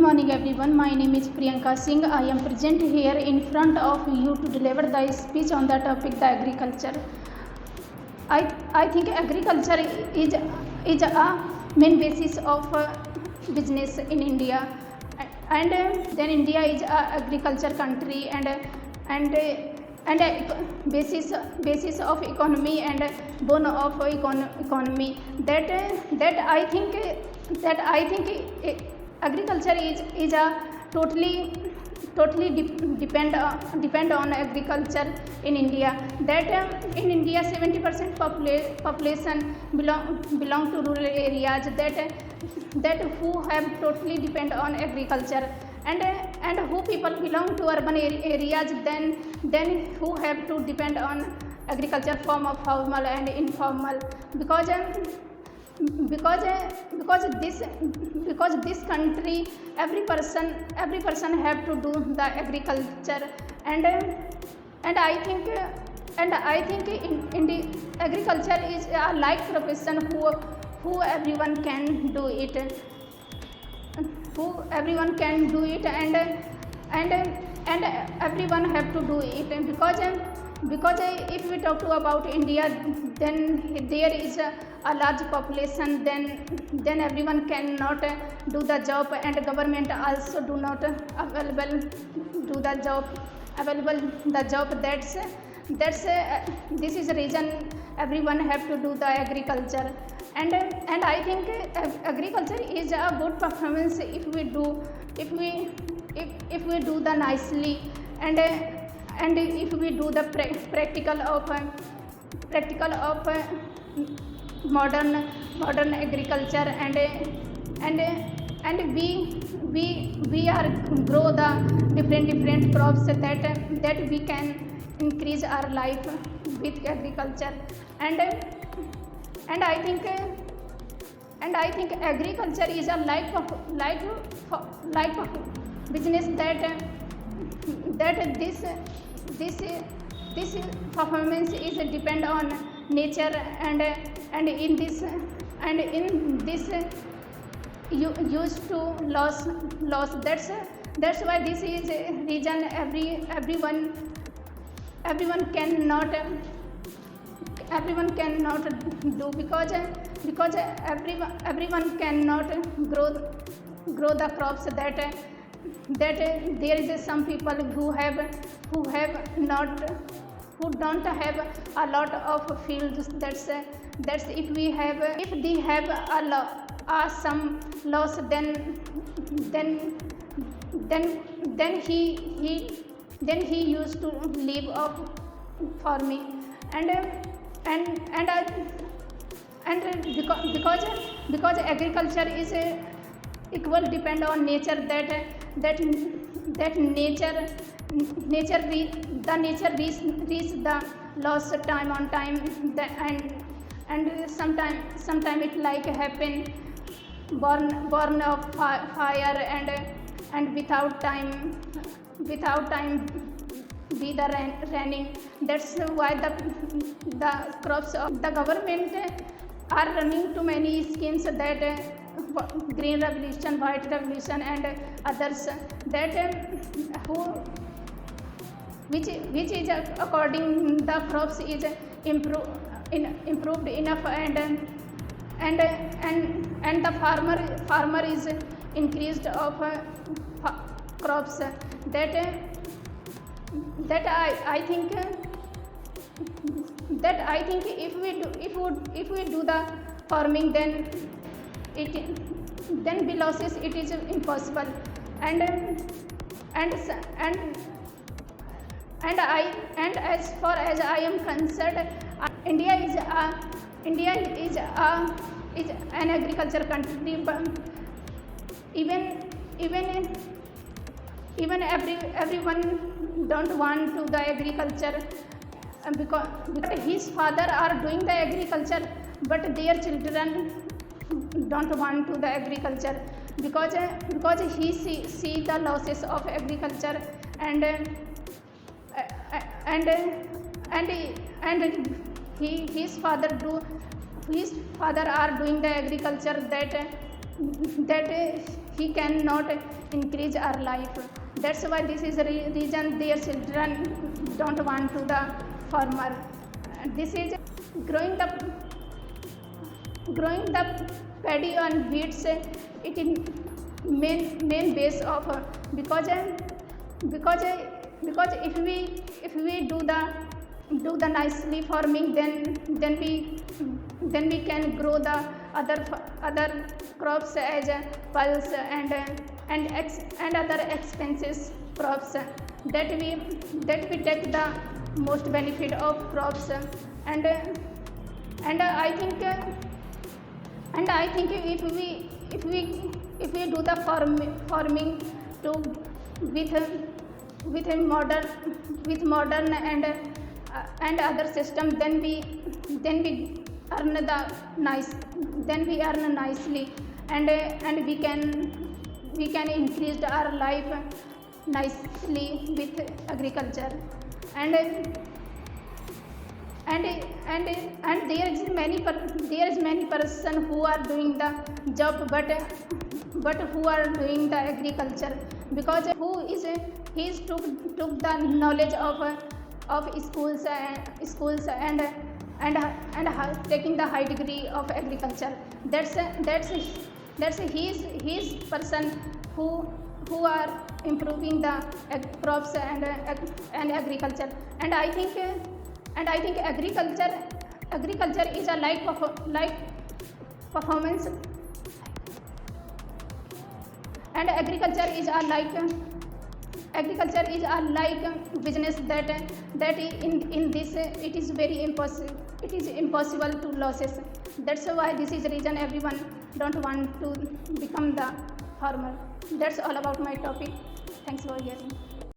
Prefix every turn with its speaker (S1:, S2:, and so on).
S1: morning everyone. My name is Priyanka Singh. I am present here in front of you to deliver the speech on the topic the agriculture. I think agriculture is a main basis of business in India, and then India is a agriculture country and basis of economy and bone of economy. That I think agriculture is a totally depend on agriculture in India. That in India 70% population belong to rural areas, that who have totally depend on agriculture, and who people belong to urban areas, then who have to depend on agriculture form of formal and informal, because this country every person have to do the agriculture, and I think in the agriculture is a like profession who everyone can do it, and everyone have to do it, because if we talk about India, then there is a large population, then everyone cannot do the job, and government also do not available the job. That's this is the reason everyone have to do the agriculture, and I think agriculture is a good performance if we do the nicely, and if we do the practical of modern agriculture, and we are grow the different crops that we can increase our life with agriculture, and I think agriculture is a like business that this performance is depend on nature, and in this you used to loss. That's why this is a reason everyone cannot do, because everyone cannot grow the crops that there is some people who don't have a lot of fields. That's if they have some loss, then he used to live off farming, because agriculture is equal depend on nature, that nature reach the loss time on time, and sometime it like happen born of fire, and without time be the raining. That's why the crops of the government are running too many schemes, that green revolution, white revolution, and others, that which is according the crops is improved enough, and the farmer is increased of crops, that I think if we do the farming, then be losses it is impossible, and as far as I am concerned, India is an agriculture country, but even everyone don't want to the agriculture, because his father are doing the agriculture, but their children don't want to the agriculture, because he see the losses of agriculture, and his father are doing the agriculture, that he cannot increase our life. That's why this is the reason their children don't want to the farmer. This is growing the paddy and wheats. It is main base of because if we do the nicely farming, then we can grow the other crops as pulse and other expenses crops that we take the most benefit of crops. And I think if we do the farming to with a modern and other system, then we earn nicely, and we can increase our life nicely with agriculture. And there is many person who are doing the job, but who are doing the agriculture, because he took the knowledge of schools and taking the high degree of agriculture. That's his person who are improving the crops and agriculture. And I think agriculture is a life performance, and agriculture is a business that in this it is very impossible. It is impossible to losses. That's why this is the reason everyone don't want to become the farmer. That's all about my topic. Thanks for hearing.